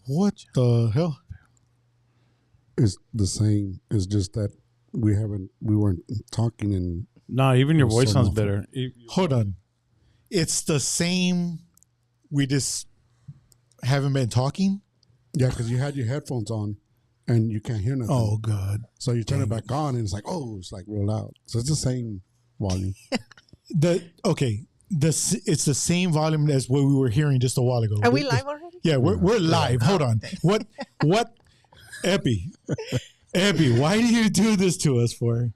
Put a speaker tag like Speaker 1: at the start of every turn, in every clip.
Speaker 1: What the hell?
Speaker 2: It's the same. It's just that we weren't talking in.
Speaker 3: No, even your voice
Speaker 2: so
Speaker 3: sounds
Speaker 2: muffled.
Speaker 3: better.
Speaker 1: Hold on. It's the same. We just haven't been talking.
Speaker 2: Yeah, because you had your headphones on and you can't hear nothing.
Speaker 1: Oh God.
Speaker 2: So you turn it back on and it's like, it's like real loud. So it's the same volume.
Speaker 1: It's the same volume as what we were hearing just a while ago.
Speaker 4: Are we live already?
Speaker 1: Yeah, we're live. Hold on. What Epi, why do you do this to us for?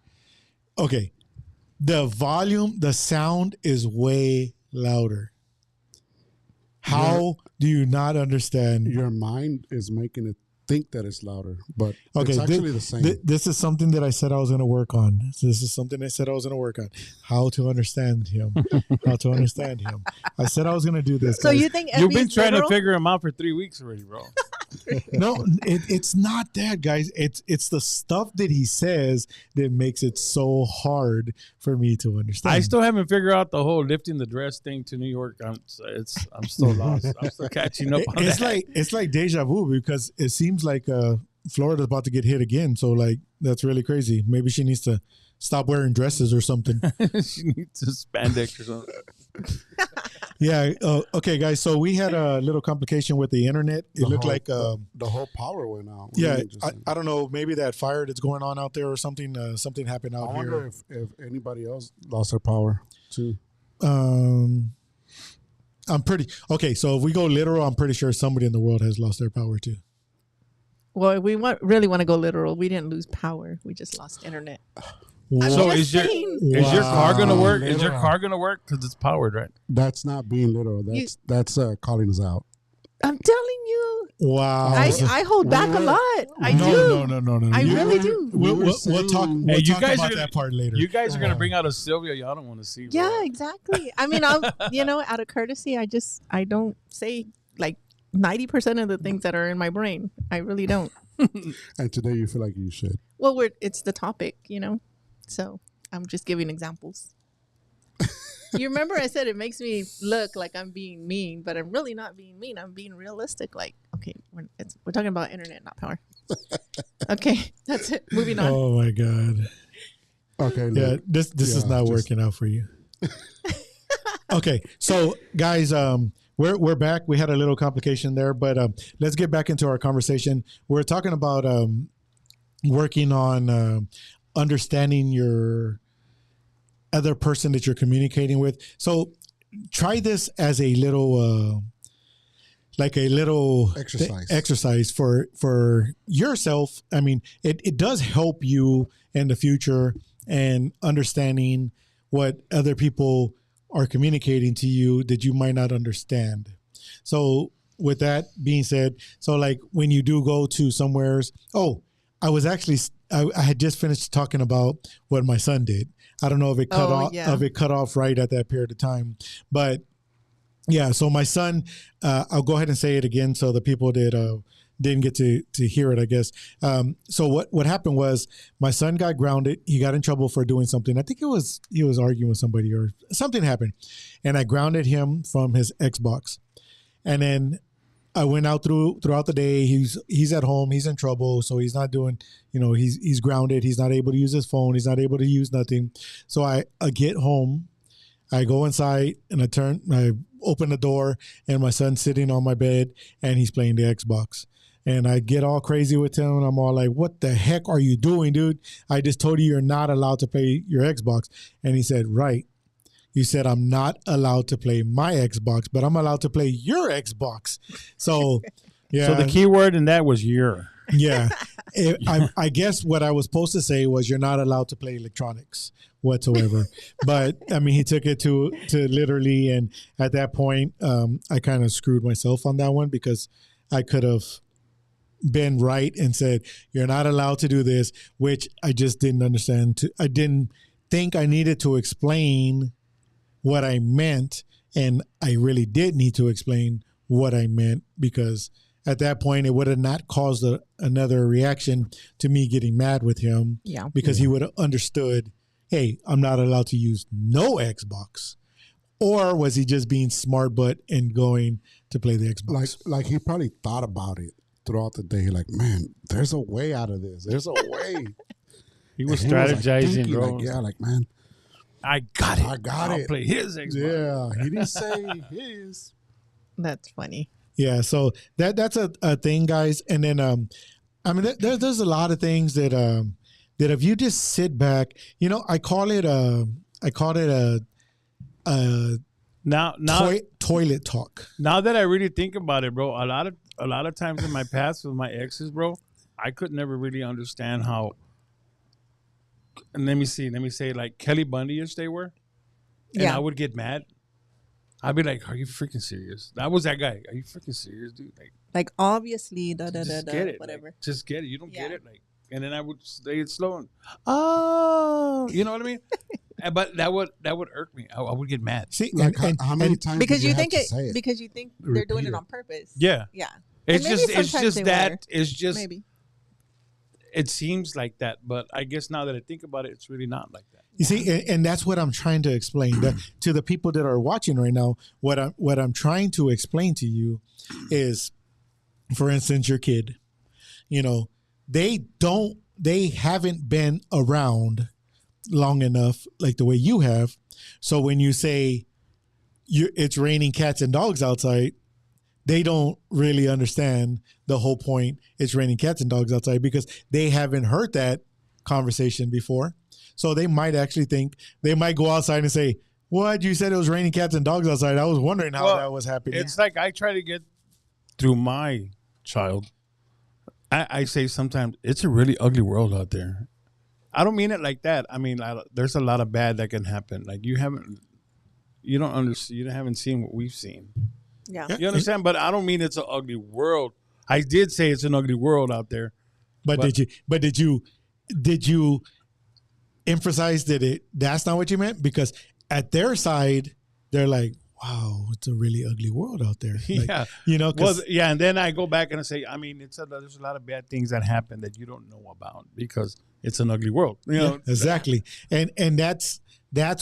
Speaker 1: Okay. The volume, the sound is way louder. How do you not understand?
Speaker 2: Your mind is making it think that it's louder, but it's actually the same.
Speaker 1: This is something that I said I was going to work on. How to understand him. I said I was going to do this.
Speaker 4: So
Speaker 1: guys.
Speaker 4: you think
Speaker 3: You've been
Speaker 4: Epi's
Speaker 3: trying
Speaker 4: literal?
Speaker 3: to figure him out for 3 weeks already, bro.
Speaker 1: No, it's not that, guys. It's the stuff that he says that makes it so hard for me to understand.
Speaker 3: I still haven't figured out the whole lifting the dress thing to New York. I'm still lost. I'm still catching up on that.
Speaker 1: It's like deja vu because it seems like Florida's about to get hit again. So like that's really crazy. Maybe she needs to stop wearing dresses or something.
Speaker 3: She needs a spandex or something.
Speaker 1: Yeah. Okay, guys. So we had a little complication with the internet. It looked like
Speaker 2: the whole power went out.
Speaker 1: Yeah, I don't know. Maybe that fire that's going on out there or something. Something happened out
Speaker 2: I
Speaker 1: here.
Speaker 2: wonder if anybody else lost their power too.
Speaker 1: I'm pretty okay. So if we go literal, I'm pretty sure somebody in the world has lost their power too.
Speaker 4: Well, if we really want to go literal, we didn't lose power. We just lost internet.
Speaker 3: So is your car gonna work? Is your
Speaker 2: Literal.
Speaker 3: car gonna work? Because it's powered, right?
Speaker 2: That's not being literal. That's calling us out.
Speaker 4: I'm telling you.
Speaker 1: Wow.
Speaker 4: I hold back a lot. I do.
Speaker 1: No.
Speaker 4: I really do.
Speaker 1: We'll talk. We'll
Speaker 3: Hey, you
Speaker 1: talk
Speaker 3: guys
Speaker 1: about
Speaker 3: are
Speaker 1: that part later.
Speaker 3: You guys are gonna bring out a Sylvia y'all don't want to see. Bro.
Speaker 4: Yeah, exactly. I mean, out of courtesy, I don't say like 90% of the things that are in my brain. I really don't.
Speaker 2: And today you feel like you should.
Speaker 4: Well, it's the topic, So I'm just giving examples. You remember I said it makes me look like I'm being mean, but I'm really not being mean. I'm being realistic. Like, okay, we're talking about internet, not power. Okay, that's it. Moving on.
Speaker 1: Oh my God.
Speaker 2: Okay.
Speaker 1: Yeah, this is not working out for you. Okay, so guys, we're back. We had a little complication there, but let's get back into our conversation. We're talking about working on understanding your other person that you're communicating with. So try this as a little exercise for yourself. I mean, it does help you in the future and understanding what other people are communicating to you that you might not understand. So with that being said, so like when you do go to somewheres, I had just finished talking about what my son did. I don't know if it cut off right at that period of time, but yeah. So my son, I'll go ahead and say it again so the people that didn't get to hear it, I guess. So what happened was my son got grounded. He got in trouble for doing something. I think he was arguing with somebody or something happened, and I grounded him from his Xbox, and then I went out throughout the day. He's at home. He''s in trouble, so he's not doing. He's grounded. He's not able to use his phone. He's not able to use nothing. So I get home. I go inside and I open the door, and my son's sitting on my bed and he's playing the Xbox. And I get all crazy with him, and I'm all like, "What the heck are you doing, dude? I just told you you're not allowed to play your Xbox." And he said, "Right. You said I'm not allowed to play my Xbox, but I'm allowed to play your Xbox." So, yeah.
Speaker 3: So the key word in that was your.
Speaker 1: Yeah. I guess what I was supposed to say was you're not allowed to play electronics whatsoever. But, I mean, he took it to literally. And at that point, I kind of screwed myself on that one because I could have been right and said, you're not allowed to do this, which I just didn't understand. I didn't think I needed to explain what I meant, and I really did need to explain what I meant because at that point it would have not caused another reaction to me getting mad with him. Because he would have understood, hey, I'm not allowed to use no Xbox. Or was he just being smart butt and going to play the Xbox?
Speaker 2: Like he probably thought about it throughout the day. Like, man, there's a way out of this. There's a way.
Speaker 3: He was strategizing,
Speaker 2: like,
Speaker 3: bro.
Speaker 2: Like, man,
Speaker 3: I got it.
Speaker 2: I'll
Speaker 3: play his Xbox.
Speaker 2: Yeah, he didn't say his.
Speaker 4: That's funny.
Speaker 1: Yeah, so that's a thing, guys. And then, I mean, there's a lot of things that that if you just sit back, I call it a toilet talk.
Speaker 3: Now that I really think about it, bro, a lot of times in my past with my exes, bro, I could never really understand how. And let me say like Kelly Bundy-ish they were, and I would get mad. I'd be like, "Are you freaking serious? That was that guy. Are you freaking serious, dude?
Speaker 4: Like obviously,
Speaker 3: get it,
Speaker 4: whatever.
Speaker 3: Like, just get it. You don't get it, like." And then I would say it slow and, oh, you know what I mean? But that would irk me. I would get mad.
Speaker 2: See, like how many times?
Speaker 4: Because you think because you think they're doing it on purpose.
Speaker 3: Yeah. It's just that. It's just
Speaker 4: maybe.
Speaker 3: It seems like that, but I guess now that I think about it, it's really not like that.
Speaker 1: You see, and that's what I'm trying to explain to the people that are watching right now. What I'm trying to explain to you is, for instance, your kid. They haven't been around long enough like the way you have. So when you say it's raining cats and dogs outside, they don't really understand the whole point. It's raining cats and dogs outside because they haven't heard that conversation before. So they might actually think, they might go outside and say, what? You said it was raining cats and dogs outside. I was wondering how that was happening.
Speaker 3: It's like I try to get through my child. I say sometimes it's a really ugly world out there. I don't mean it like that. I mean, there's a lot of bad that can happen. Like you haven't seen what we've seen.
Speaker 4: Yeah.
Speaker 3: You understand? But I don't mean it's an ugly world. I did say it's an ugly world out there.
Speaker 1: But did you emphasize that's not what you meant? Because at their side, they're like, wow, it's a really ugly world out there. Like,
Speaker 3: yeah. And then I go back and I say, I mean, there's a lot of bad things that happen that you don't know about because it's an ugly world.
Speaker 1: Exactly. And that's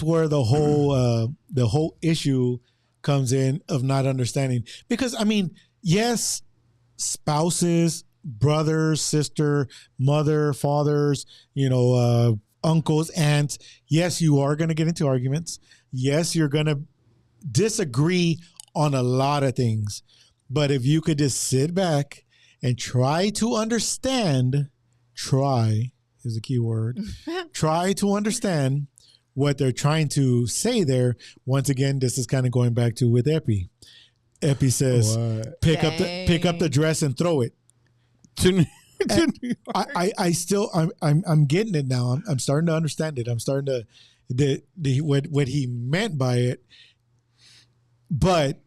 Speaker 1: where the whole issue comes in of not understanding. Because I mean, yes, spouses, brothers, sister, mother, fathers, uncles, aunts. Yes, you are going to get into arguments. Yes, you're going to disagree on a lot of things. But if you could just sit back and try to understand, try is a key word, try to understand what they're trying to say there. Once again, this is kind of going back to with Epi. Epi says, pick up the dress and throw it. To New York. I'm getting it now. I'm starting to understand it. I'm starting to what he meant by it. But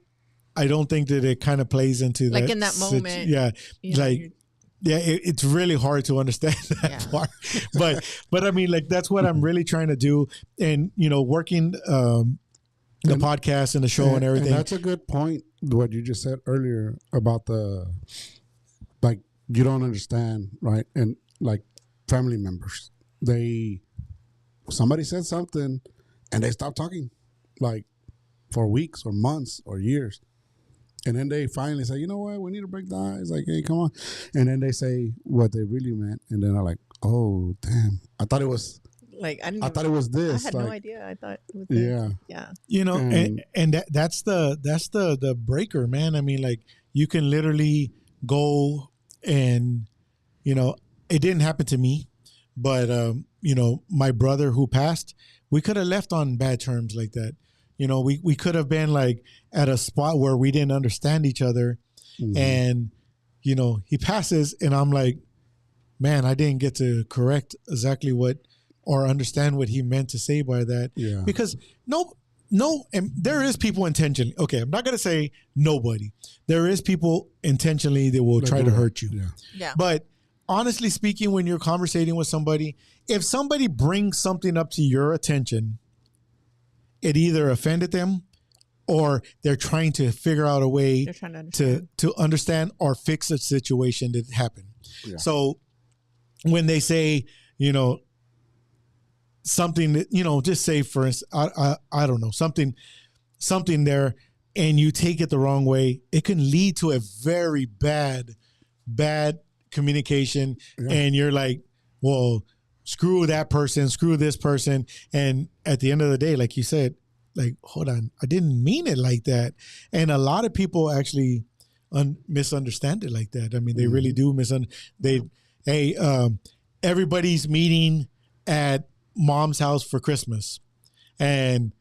Speaker 1: I don't think that it kind of plays into
Speaker 4: like in that moment.
Speaker 1: It's really hard to understand that part. But I mean, like that's what I'm really trying to do, and working the podcast and the show and everything.
Speaker 2: And that's a good point. What you just said earlier about you don't understand, right? And like family members, somebody said something, and they stop talking, like for weeks or months or years. And then they finally say, you know what, we need to break the ice. Like, hey, come on. And then they say what they really meant. And then I'm like, oh, damn. I thought it was like, I thought it was this.
Speaker 4: I had no idea. I thought it was
Speaker 2: this.
Speaker 1: Yeah. And that's the breaker, man. I mean, like you can literally go and, it didn't happen to me, but, my brother who passed, we could have left on bad terms like that. We could have been like at a spot where we didn't understand each other. Mm-hmm. And, he passes and I'm like, man, I didn't get to correct exactly or understand what he meant to say by that.
Speaker 2: Yeah.
Speaker 1: Because and there is people intentionally. Okay, I'm not going to say nobody. There is people intentionally that will try to hurt you.
Speaker 4: Yeah.
Speaker 1: But honestly speaking, when you're conversating with somebody, if somebody brings something up to your attention, it either offended them or they're trying to figure out a way to understand or fix a situation that happened. Yeah. So when they say, something that, just say for instance, I don't know, something something there and you take it the wrong way, it can lead to a very bad communication. Yeah. And you're like, well, screw that person, screw this person. And at the end of the day, like you said, like, hold on, I didn't mean it like that. And a lot of people actually misunderstand it like that. I mean, they really do everybody's meeting at mom's house for Christmas. And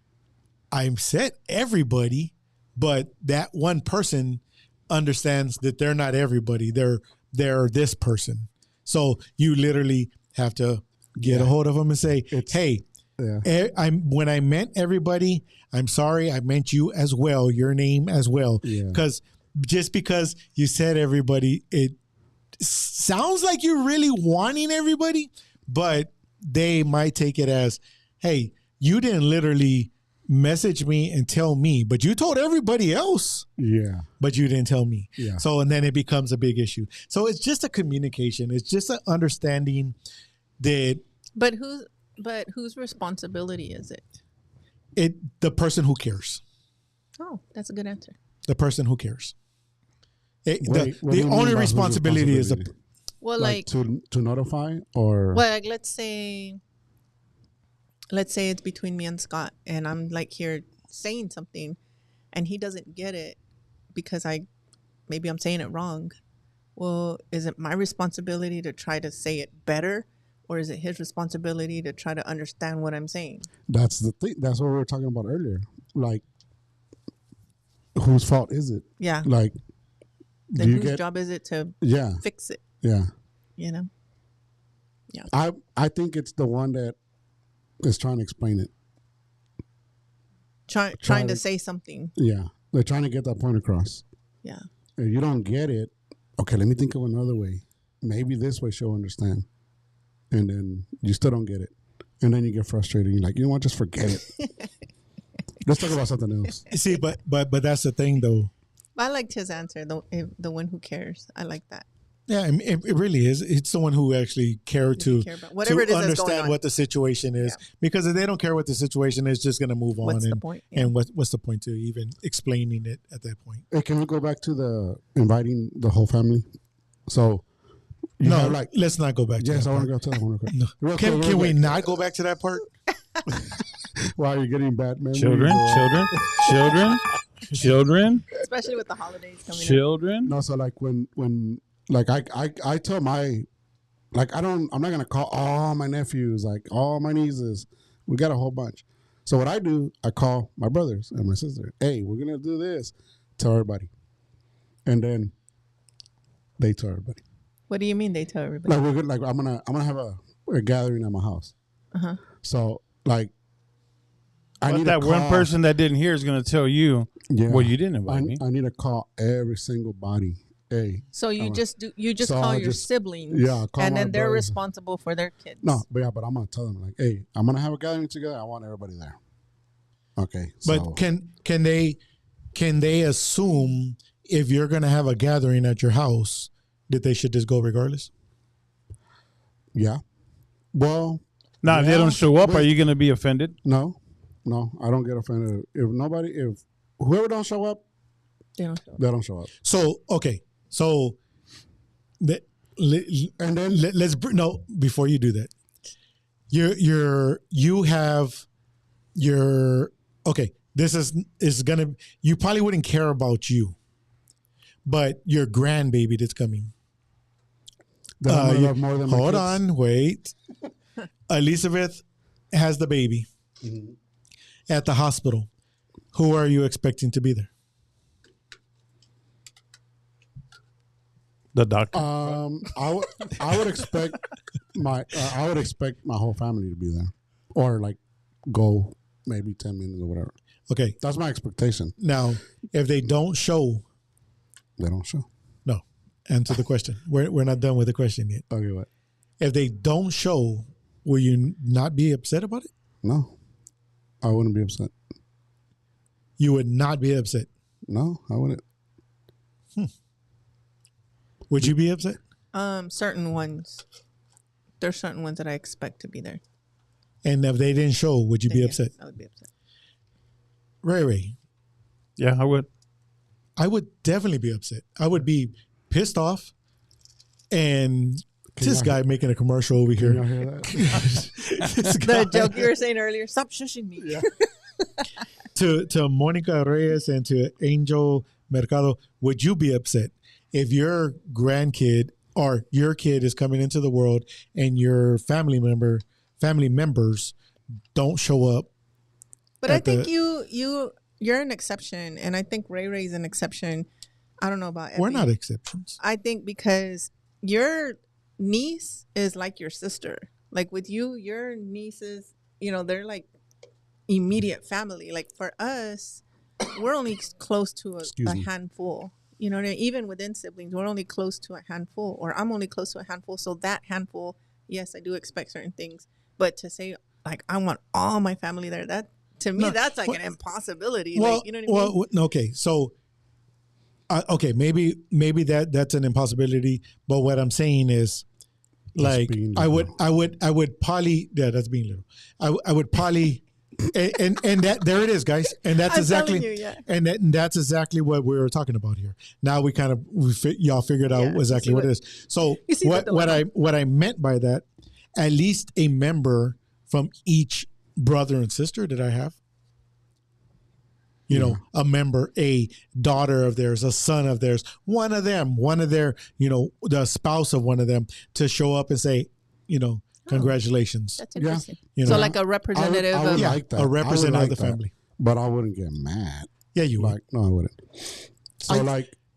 Speaker 1: I said everybody, but that one person understands that they're not everybody. They're this person. So you literally have to get a hold of them and say, hey, when I meant everybody, I'm sorry, I meant you as well, your name as well. Because just because you said everybody, it sounds like you're really wanting everybody, but they might take it as, hey, you didn't literally message me and tell me, but you told everybody else. Yeah. But you didn't tell me. Yeah. So, and then it becomes a big issue. So it's just a communication. It's just an understanding that.
Speaker 4: But whose responsibility is it?
Speaker 1: The person who cares.
Speaker 4: Oh, that's a good answer.
Speaker 1: The person who cares. The only responsibility is
Speaker 2: like to notify, or
Speaker 4: well, like let's say it's between me and Scott, and I'm like here saying something, and he doesn't get it because maybe I'm saying it wrong. Well, is it my responsibility to try to say it better, or is it his responsibility to try to understand what I'm saying?
Speaker 2: That's the thing. That's what we were talking about earlier. Like, whose fault is it?
Speaker 4: Yeah.
Speaker 2: Like,
Speaker 4: then whose job is it to fix it?
Speaker 2: Yeah.
Speaker 4: You know? Yeah.
Speaker 2: I think it's the one that is trying to explain it.
Speaker 4: Trying to say something.
Speaker 2: Yeah. They're trying to get that point across.
Speaker 4: Yeah.
Speaker 2: If you don't get it, okay, let me think of another way. Maybe this way she'll understand. And then you still don't get it. And then you get frustrated. You're like, you know what? Just forget it. Let's talk about something else.
Speaker 1: See, but that's the thing, though.
Speaker 4: I liked his answer, the one who cares. I like that.
Speaker 1: Yeah, it really is. It's someone who actually cared to understand what the situation is. Yeah. Because if they don't care what the situation is, just going to move on.
Speaker 4: What's the point? Yeah.
Speaker 1: And what's the point to even explaining it at that point?
Speaker 2: Hey, can we go back to the inviting the whole family? So,
Speaker 1: let's not go back to that.
Speaker 2: Yes, I want to go to that one.
Speaker 1: No. Can we not go back to that part?
Speaker 2: Why are you getting bad memories?
Speaker 3: Children.
Speaker 4: Especially with the holidays coming
Speaker 3: Children.
Speaker 2: No, so like when like I tell my, like I'm not going to call all my nephews, like all my nieces. We got a whole bunch. So what I do, I call my brothers and my sister. Hey, we're going to do this. Tell everybody. And then they tell everybody.
Speaker 4: What do you mean they tell everybody?
Speaker 2: Like we're good. Like I'm gonna have a gathering at my house. Uh-huh. So like,
Speaker 3: I need that one person that didn't hear is gonna tell you. Yeah. Well, you didn't invite me.
Speaker 2: I need to call every single body. Hey.
Speaker 4: So you call your siblings.
Speaker 2: Yeah.
Speaker 4: And then they're responsible for their kids.
Speaker 2: No, but I'm gonna tell them like, hey, I'm gonna have a gathering together. I want everybody there. Okay.
Speaker 1: But can they assume if you're gonna have a gathering at your house that they should just go regardless?
Speaker 2: Yeah. Well.
Speaker 3: Now, if they don't show up, are you going to be offended?
Speaker 2: No, I don't get offended. If whoever don't show up, they don't show up.
Speaker 1: So, okay. So, before you do that, this is going to, you probably wouldn't care about you, but your grandbaby that's coming. Hold on, wait. Elizabeth has the baby at the hospital. Who are you expecting to be there?
Speaker 3: The doctor.
Speaker 2: I would expect my whole family to be there, or like go maybe 10 minutes or whatever.
Speaker 1: Okay,
Speaker 2: that's my expectation.
Speaker 1: Now, if they don't show,
Speaker 2: they don't show.
Speaker 1: No, answer the question. We're not done with the question yet.
Speaker 2: Okay, what?
Speaker 1: If they don't show, will you not be upset about it?
Speaker 2: No, I wouldn't be upset.
Speaker 1: You would not be upset?
Speaker 2: No, I wouldn't.
Speaker 1: Would you be upset?
Speaker 4: Certain ones. There's certain ones that I expect to be there.
Speaker 1: And if they didn't show, would you be upset?
Speaker 4: I would be upset.
Speaker 1: Ray,
Speaker 3: Yeah, I would.
Speaker 1: I would definitely be upset. I would be pissed off. And this guy making a commercial over here.
Speaker 2: Y'all hear that?
Speaker 4: The joke you were saying earlier. Stop shushing me.
Speaker 2: Yeah.
Speaker 1: To Monica Reyes and to Angel Mercado, would you be upset if your grandkid or your kid is coming into the world and your family members don't show up?
Speaker 4: But I think you're an exception, and I think Ray Ray's an exception. I don't know about Effie.
Speaker 1: We're not exceptions.
Speaker 4: I think because your niece is like your sister. Like with you, your nieces, they're like immediate family. Like for us, we're only close to a handful. You know what I mean? Even within siblings, we're only close to a handful, or I'm only close to a handful. So that handful, yes, I do expect certain things. But to say, like, I want all my family there, that to me, that's like an impossibility.
Speaker 1: Well,
Speaker 4: like, you know what I mean?
Speaker 1: Okay. So, maybe that's an impossibility. But what I'm saying is, like, I would probably, yeah, that's being little. I would probably, and that there it is, guys, and that's and that's exactly what we were talking about here. Now y'all figured out exactly what it is. So what I meant by that, at least a member from each brother and sister that I have. A member, a daughter of theirs, a son of theirs, one of their, the spouse of one of them to show up and say, congratulations.
Speaker 4: That's interesting. So like a representative
Speaker 2: I would
Speaker 4: of
Speaker 2: like that.
Speaker 1: A representative of the family.
Speaker 2: But I wouldn't get mad.
Speaker 1: Yeah, you would.
Speaker 2: No, I wouldn't. So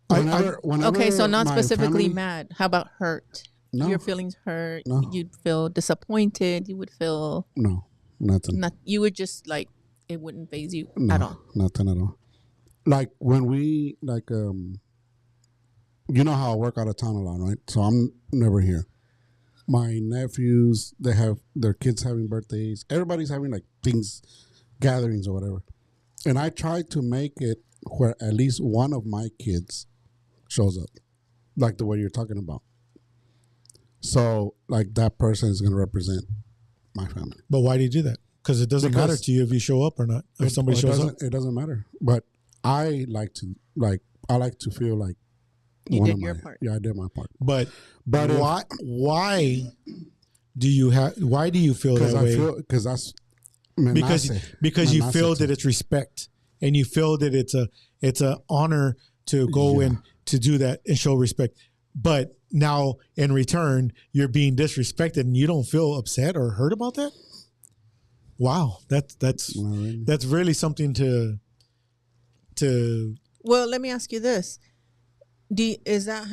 Speaker 2: whenever
Speaker 4: okay, so not specifically mad. How about hurt?
Speaker 2: No.
Speaker 4: Your feelings hurt.
Speaker 2: No.
Speaker 4: You'd feel disappointed. You would feel
Speaker 2: nothing.
Speaker 4: You would just like it wouldn't faze you at all.
Speaker 2: Nothing at all. Like when we you know how I work out of town a lot, right? So I'm never here. My nephews, they have their kids having birthdays. Everybody's having like things, gatherings or whatever. And I try to make it where at least one of my kids shows up, like the way you're talking about. So like that person is going to represent my family.
Speaker 1: But why do you do that? Because it doesn't matter to you if you show up or not. If somebody shows up,
Speaker 2: it doesn't matter. But I like to feel like
Speaker 4: you did your part.
Speaker 2: Yeah, I did my part.
Speaker 1: But why do you feel that way?
Speaker 2: Because that's
Speaker 1: because you feel that it's respect and you feel that it's a honor to go and to do that and show respect. But now in return, you're being disrespected and you don't feel upset or hurt about that? Wow, that's really something to.
Speaker 4: Well, let me ask you this: is that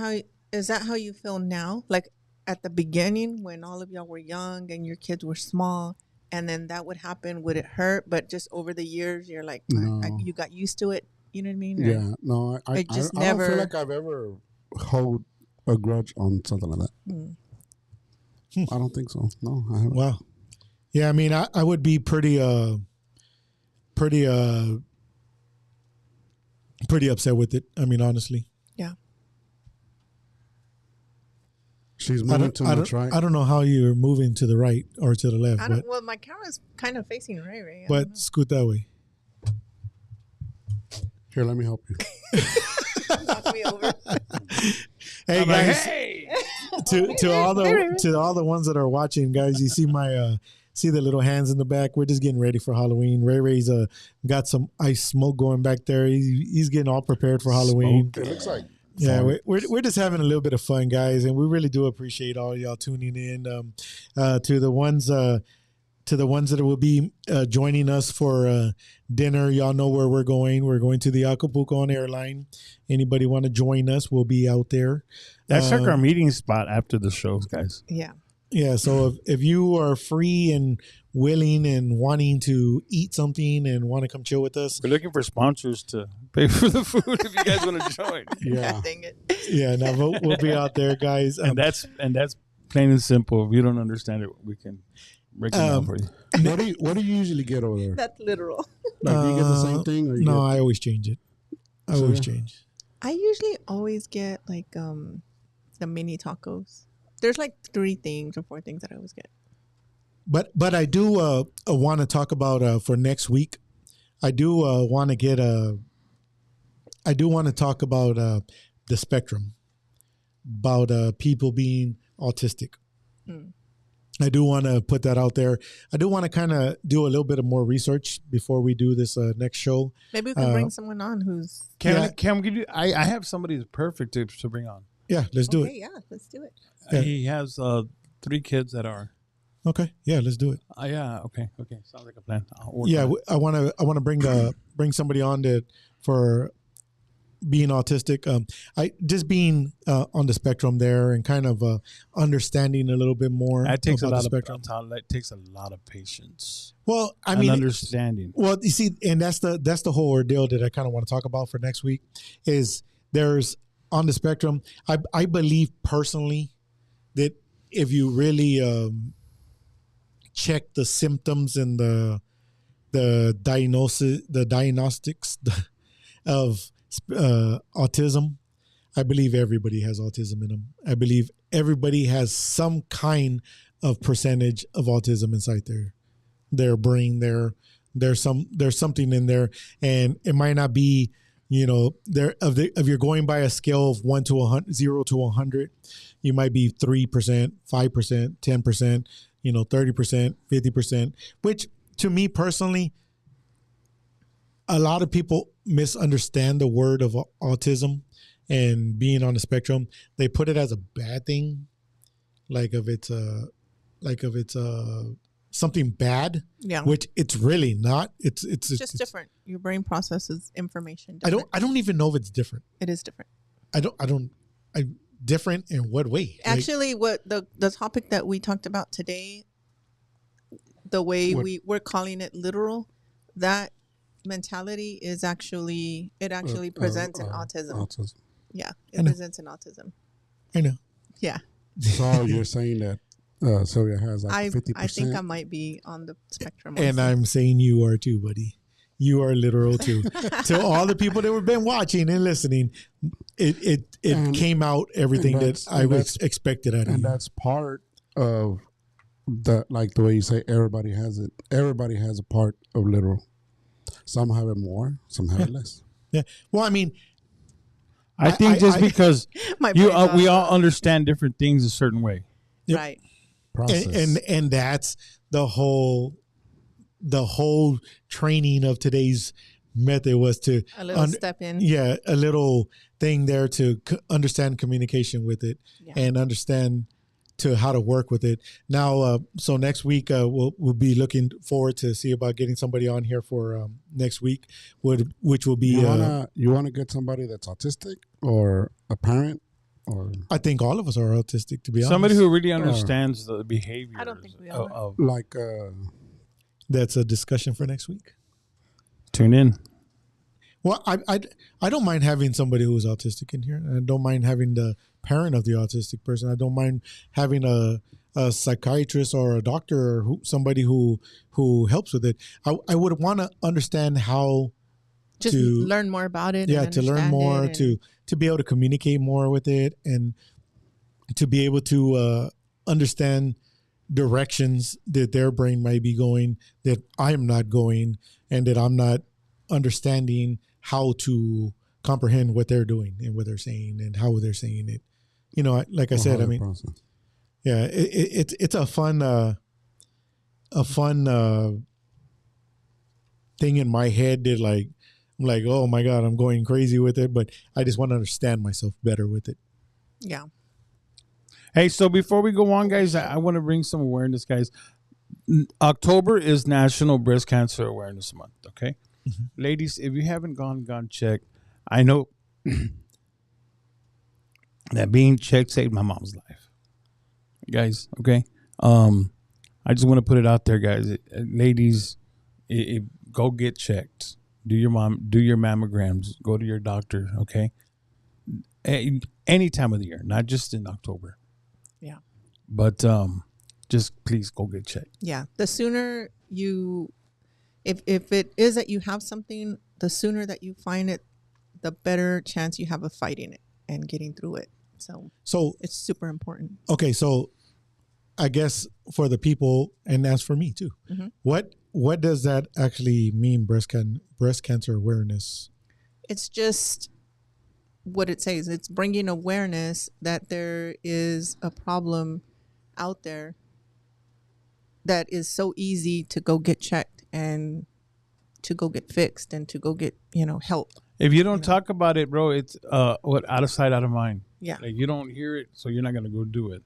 Speaker 4: how you feel now? Like at the beginning when all of y'all were young and your kids were small, and then that would happen. Would it hurt? But just over the years, you're like, you got used to it. You know what I mean?
Speaker 2: Yeah. No, I don't feel like I've ever hold a grudge on something like that. I don't think so. No, I haven't.
Speaker 1: Wow. Yeah, I mean, I would be pretty upset with it. I mean, honestly.
Speaker 4: Yeah.
Speaker 2: She's moving too much, right?
Speaker 1: I don't know how you're moving to the right or to the left.
Speaker 4: Well, my camera's kind of facing Ray.
Speaker 1: But scoot that way.
Speaker 2: Here, let me help you.
Speaker 4: Knock me over.
Speaker 1: Hey, guys. To all the ones that are watching, guys, you see see the little hands in the back. We're just getting ready for Halloween. Ray's got some ice smoke going back there. He's getting all prepared for Halloween.
Speaker 2: It looks like
Speaker 1: we're just having a little bit of fun, guys, and we really do appreciate all y'all tuning in. To the ones that will be joining us for dinner, y'all know where we're going. We're going to the Acapulco on airline. Anybody want to join us? We'll be out there.
Speaker 3: That's like our meeting spot after the shows, guys.
Speaker 4: Yeah.
Speaker 1: Yeah, so if you are free and willing and wanting to eat something and want to come chill with us.
Speaker 3: We're looking for sponsors to pay for the food if you guys want to join.
Speaker 2: Yeah.
Speaker 4: Dang it.
Speaker 1: Yeah, no, we'll be out there, guys.
Speaker 3: And that's plain and simple. If you don't understand it, we can break it down for you.
Speaker 2: What do you usually get over there?
Speaker 4: That's literal.
Speaker 2: Like, do you get the same thing? Or
Speaker 1: I always change it. I
Speaker 4: usually always get like the mini tacos. There's like 3 things or 4 things that I always get.
Speaker 1: But I do want to talk about for next week. I do want to get I do want to talk about the spectrum, about people being autistic. I do want to put that out there. I do want to kind of do a little bit of more research before we do this next show.
Speaker 4: Maybe we can bring someone on who's...
Speaker 3: Can we give you... I have somebody who's perfect to bring on.
Speaker 1: Yeah, let's do it.
Speaker 4: Yeah, let's do it.
Speaker 1: Yeah.
Speaker 3: He has 3 kids that are...
Speaker 1: Okay, yeah, let's do it.
Speaker 3: Yeah, okay. Sounds like a plan.
Speaker 1: Yeah, I want to bring somebody on for being autistic. I just being on the spectrum there and kind of understanding a little bit more.
Speaker 3: That takes
Speaker 1: about
Speaker 3: a lot
Speaker 1: the spectrum.
Speaker 3: that takes a lot of patience.
Speaker 1: Well, I mean,
Speaker 3: understanding.
Speaker 1: Well, you see, and that's the whole ordeal that I kind of want to talk about for next week. Is there's on the spectrum. I believe personally that if you really check the symptoms and the diagnostics of autism, I believe everybody has autism in them. I believe everybody has some kind of percentage of autism inside their brain. There's something in there, and it might not be, if you're going by a scale of 1 to 100, 0 to 100, you might be 3%, 5%, 10%, 30%, 50%, which to me personally, a lot of people misunderstand the word of autism and being on the spectrum. They put it as a bad thing, like if it's something bad. Yeah, which it's really not. It's
Speaker 4: just different. Your brain processes information
Speaker 1: different. I don't even know if it's different.
Speaker 4: It is different.
Speaker 1: Different in what way?
Speaker 4: Actually, what the topic that we talked about today, the way we're calling it literal, that mentality is actually presents in autism. Yeah, it presents in autism.
Speaker 1: I know.
Speaker 4: Yeah.
Speaker 2: So you're saying that Sylvia has like 50%?
Speaker 4: I think I might be on the spectrum.
Speaker 1: And also. I'm saying you are too, buddy. You are literal too. To all the people that have been watching and listening, it came out everything that I was expected out of you.
Speaker 2: And that's part of the way you say everybody has it. Everybody has a part of literal. Some have it more, some have it less.
Speaker 1: Yeah. Well, I mean,
Speaker 3: I think because we all understand different things a certain way.
Speaker 1: Yep.
Speaker 4: Right.
Speaker 2: Process.
Speaker 1: And that's the whole training of today's method was to
Speaker 4: a little step in.
Speaker 1: Yeah, a little thing there to understand communication with it and understand to how to work with it. Now, so next week we'll be looking forward to see about getting somebody on here for next week, which will be.
Speaker 2: You wanna get somebody that's autistic or a parent? Or
Speaker 1: I think all of us are autistic, to be honest.
Speaker 3: Somebody who really understands the behavior.
Speaker 4: I don't think we are.
Speaker 1: That's a discussion for next week.
Speaker 3: Tune in.
Speaker 1: Well, I don't mind having somebody who is autistic in here. I don't mind having the parent of the autistic person. I don't mind having a psychiatrist or a doctor or somebody who helps with it. I would want to understand how
Speaker 4: to learn more about it.
Speaker 1: Yeah, to learn more, to be able to communicate more with it, and to be able to understand directions that their brain might be going that I'm not going, and that I'm not understanding how to comprehend what they're doing and what they're saying and how they're saying it. Like I said, I mean, process. Yeah, it's a fun thing in my head that I'm like, oh my God, I'm going crazy with it, but I just want to understand myself better with it.
Speaker 4: Yeah.
Speaker 3: Hey, so before we go on, guys, I want to bring some awareness, guys. October is National Breast Cancer Awareness Month, okay? Mm-hmm. Ladies, if you haven't gone checked, I know that being checked saved my mom's life. Guys, okay? I just want to put it out there, guys. Ladies, go get checked. Do your mammograms. Go to your doctor, okay? Any time of the year, not just in October.
Speaker 4: Yeah.
Speaker 3: But just please go get checked.
Speaker 4: Yeah. The sooner if it is that you have something, the sooner that you find it, the better chance you have of fighting it and getting through it. So it's super important.
Speaker 1: Okay, so I guess for the people, and that's for me too, mm-hmm. What does that actually mean, breast cancer awareness?
Speaker 4: It's just what it says. It's bringing awareness that there is a problem out there that is so easy to go get checked and to go get fixed and to go get, help.
Speaker 3: If you don't talk about it, bro, it's out of sight, out of mind.
Speaker 4: Yeah.
Speaker 3: Like you don't hear it, so you're not going to go do it.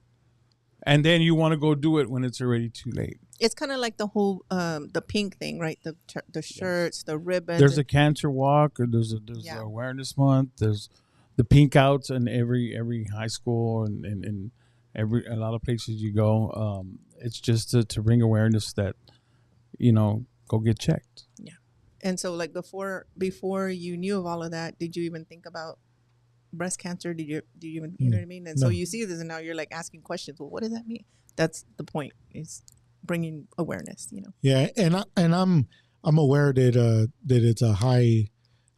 Speaker 3: And then you want to go do it when it's already too late.
Speaker 4: It's kind of like the whole the pink thing, right? The shirts, the ribbons.
Speaker 3: There's a cancer walk, or there's a awareness month. There's the pink outs in every high school and a lot of places you go. It's just to bring awareness that, go get checked.
Speaker 4: Yeah. And so like before you knew of all of that, did you even think about breast cancer? Do you even, you know what I mean? And so you see this and now you're like asking questions. Well, what does that mean? That's the point, is bringing awareness,
Speaker 1: Yeah. And I'm aware that it's a high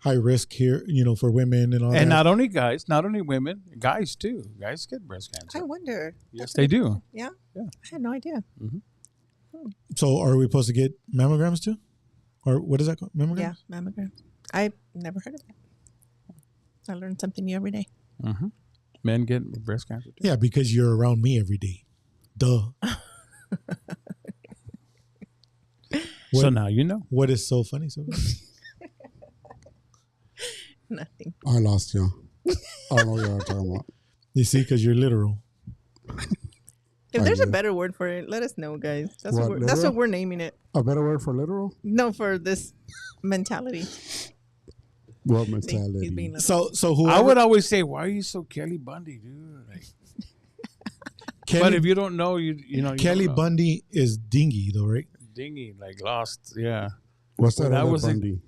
Speaker 1: risk here, for women and all that.
Speaker 3: And not only guys, not only women, guys too. Guys get breast cancer.
Speaker 4: I wonder.
Speaker 3: Yes, they do.
Speaker 4: Yeah?
Speaker 3: Yeah.
Speaker 4: I had no idea.
Speaker 3: Mm-hmm.
Speaker 1: So are we supposed to get mammograms too? Or what is that called? Mammograms?
Speaker 4: Yeah, mammograms. I've never heard of that. I learn something new every day.
Speaker 3: Mm-hmm. Men get breast cancer too.
Speaker 1: Yeah, because you're around me every day. Duh.
Speaker 3: So now you know.
Speaker 1: What is so funny? So
Speaker 4: Nothing.
Speaker 2: I lost you. I don't know what you're talking about.
Speaker 1: You see, because you're literal.
Speaker 4: If there's a better word for it, let us know, guys. That's what we're naming it.
Speaker 2: A better word for literal?
Speaker 4: No, for this mentality.
Speaker 2: What mentality?
Speaker 4: He's being
Speaker 1: so whoever,
Speaker 3: I would always say, why are you so Kelly Bundy, dude? Like, but if you don't know, you know.
Speaker 1: Kelly Bundy is dingy, though, right?
Speaker 3: Dingy, like lost, yeah.
Speaker 2: What's that other Bundy?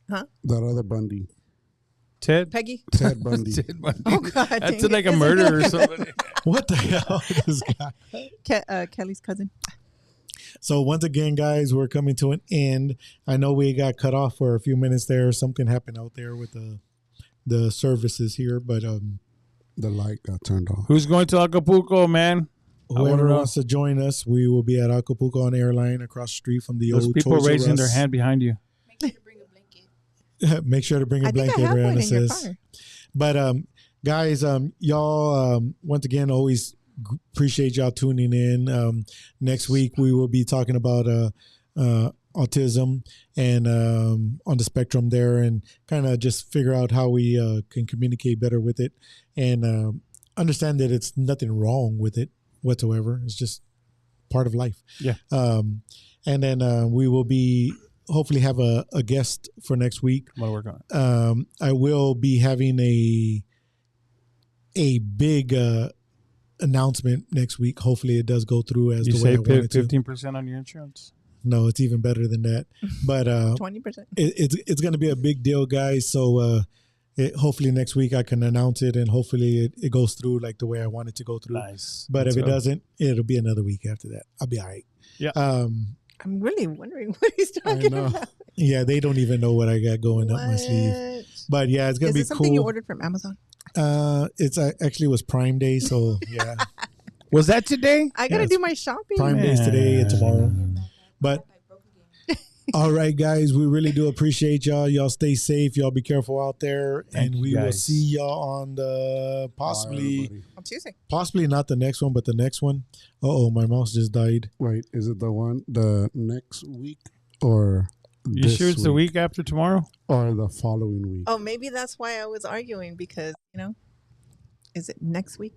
Speaker 4: Huh?
Speaker 2: That other Bundy.
Speaker 3: Ted?
Speaker 4: Peggy?
Speaker 2: Ted Bundy.
Speaker 3: Ted Bundy.
Speaker 4: Oh, God.
Speaker 3: That's like a murderer or something.
Speaker 1: What the hell is this guy?
Speaker 4: Kelly's cousin.
Speaker 1: So once again, guys, we're coming to an end. I know we got cut off for a few minutes there. Something happened out there with the services here, but
Speaker 2: the light got turned off.
Speaker 3: Who's going to Acapulco, man?
Speaker 1: Whoever wants to join us, we will be at Acapulco on Airline across the street from the
Speaker 3: Those
Speaker 1: old
Speaker 3: people
Speaker 1: Toys R
Speaker 3: raising
Speaker 1: Us.
Speaker 3: their hand behind you.
Speaker 1: Make sure to bring a blanket, Rihanna says. But guys, y'all, once again, always appreciate y'all tuning in. Next week we will be talking about autism and on the spectrum there, and kind of just figure out how we can communicate better with it, and understand that it's nothing wrong with it whatsoever. It's just part of life.
Speaker 3: Yeah.
Speaker 1: And then we will be hopefully have a guest for next week.
Speaker 3: I'm gonna work on it.
Speaker 1: I will be having a big announcement next week. Hopefully it does go through as the way I want it to.
Speaker 3: 15% on your insurance?
Speaker 1: No, it's even better than that. But
Speaker 4: 20%.
Speaker 1: It's going to be a big deal, guys. So hopefully next week I can announce it, and hopefully it goes through like the way I want it to go through.
Speaker 3: Nice.
Speaker 1: But if it doesn't, it'll be another week after that. I'll be all right.
Speaker 3: Yeah.
Speaker 4: I'm really wondering what he's talking about.
Speaker 1: Yeah, they don't even know what I got going up my sleeve. But yeah, it's gonna be cool.
Speaker 4: Is it something you ordered from Amazon?
Speaker 1: It's actually was Prime Day, so yeah.
Speaker 3: Was that today?
Speaker 4: I gotta do my shopping.
Speaker 1: Prime Day's today and tomorrow. But all right, guys, we really do appreciate y'all. Y'all stay safe. Y'all be careful out there, and we will see y'all on the
Speaker 4: on Tuesday.
Speaker 1: Possibly not the next one, but the next one. My mouse just died.
Speaker 2: Wait, is it the next week or?
Speaker 3: You sure it's the week after tomorrow?
Speaker 2: Or the following week?
Speaker 4: Oh, maybe that's why I was arguing, because, is it next week?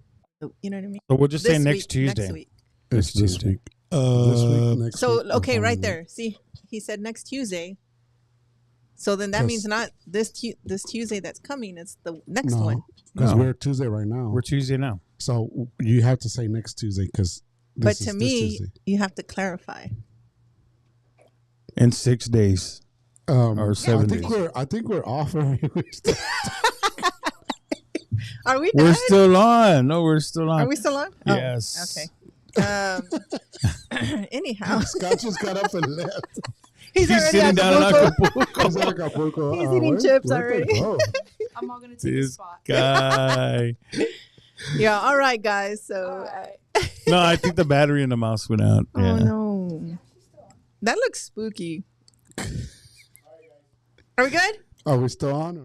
Speaker 4: You know what I mean?
Speaker 3: So we'll just say next
Speaker 4: Tuesday.
Speaker 3: Tuesday.
Speaker 4: Next week.
Speaker 2: It's this week.
Speaker 1: This week,
Speaker 2: next
Speaker 4: so,
Speaker 2: week,
Speaker 4: okay, right there. See, he said next Tuesday. So then that means not this Tuesday that's coming. It's the next one.
Speaker 2: Because we're Tuesday right now.
Speaker 3: We're Tuesday now.
Speaker 2: So you have to say next Tuesday, because
Speaker 4: but to me, you have to clarify.
Speaker 3: In 6 days. Or 7 days.
Speaker 2: I think we're off.
Speaker 4: Are we done?
Speaker 3: We're still on. No, we're still on.
Speaker 4: Are we still on?
Speaker 3: Yes.
Speaker 4: Okay. Anyhow.
Speaker 2: Scott just got up and left.
Speaker 4: He's
Speaker 3: sitting down in Acapulco.
Speaker 2: He's in Acapulco.
Speaker 4: He's eating chips already.
Speaker 5: I'm all going to take a spot.
Speaker 3: Guy.
Speaker 4: Yeah, all right, guys. So,
Speaker 3: No, I think the battery in the mouse went out.
Speaker 4: Oh, no. That looks spooky. Are we good?
Speaker 2: Are we still on?